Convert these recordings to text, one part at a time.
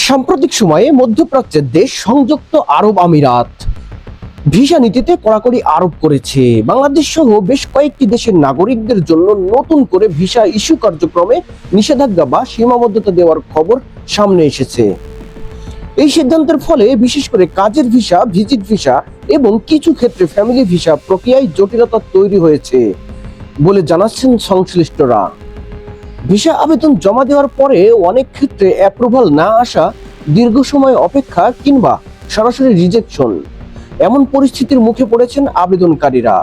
সাম্প্রতিক সময়ে মধ্যপ্রাচ্যের দেশ সংযুক্ত আরব আমিরাত ভিসা নীতিতে কড়াকড়ি আরোপ করেছে। বাংলাদেশ সহ বেশ কয়েকটি দেশের নাগরিকদের জন্য নতুন করে ভিসা ইস্যু কার্যক্রমে নিষেধাজ্ঞা বা সীমাবদ্ধতা দেওয়ার খবর সামনে এসেছে। এই সিদ্ধান্তের ফলে বিশেষ করে কাজের ভিসা, ভিজিট ভিসা এবং কিছু ক্ষেত্রে ফ্যামিলি ভিসা প্রক্রিয়ায় জটিলতা তৈরি হয়েছে বলে জানাচ্ছেন সংশ্লিষ্টরা। ভিসা আবেদন জমা দেওয়ার পরে অনেক ক্ষেত্রে অ্যাপ্রুভাল না আসা, দীর্ঘ সময় অপেক্ষা কিংবা সরাসরি রিজেকশন, এমন পরিস্থিতির মুখে পড়েছেন আবেদনকারীরা।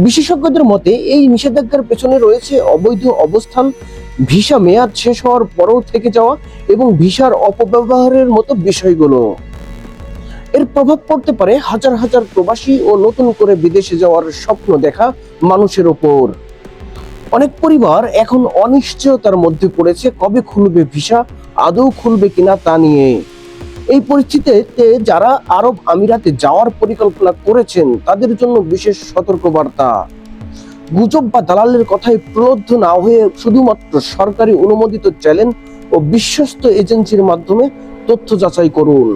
বিশেষজ্ঞদের মতে এই নিষেধাজ্ঞার পেছনে রয়েছে অবৈধ অবস্থান, ভিসা মেয়াদ শেষ হওয়ার পরেও থেকে যাওয়া এবং ভিসার অপব্যবহারের মতো বিষয়গুলো। এর প্রভাব পড়তে পারে হাজার হাজার প্রবাসী ও নতুন করে বিদেশে যাওয়ার স্বপ্ন দেখা মানুষের ওপর। অনেক পরিবার এখন অনিশ্চয়তার মধ্যে পড়েছে, কবে খুলবে ভিসা, আদৌ খুলবে কিনা তা নিয়ে। এই পরিস্থিতিতে যারা আরব আমিরাতে যাওয়ার পরিকল্পনা করেছেন তাদের জন্য বিশেষ সতর্কবার্তা। গুজব বা দালালের কথায় প্রলুব্ধ না হয়ে শুধুমাত্র সরকারি অনুমোদিত চ্যানেল ও বিশ্বস্ত এজেন্সির মাধ্যমে তথ্য যাচাই করুন।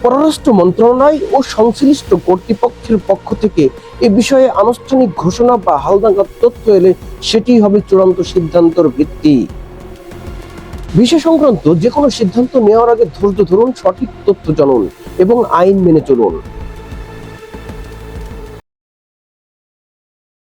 পররাষ্ট্র মন্ত্রণালয় ও সংশ্লিষ্ট কর্তৃপক্ষের পক্ষ থেকে এ বিষয়ে আনুষ্ঠানিক ঘোষণা বা হালনাগাদ তথ্য এলে সেটি হবে চূড়ান্ত সিদ্ধান্তের ভিত্তি। ভিসা সংক্রান্ত যে কোনো সিদ্ধান্ত নেওয়ার আগে ধৈর্য ধরুন, সঠিক তথ্য জানুন এবং আইন মেনে চলুন।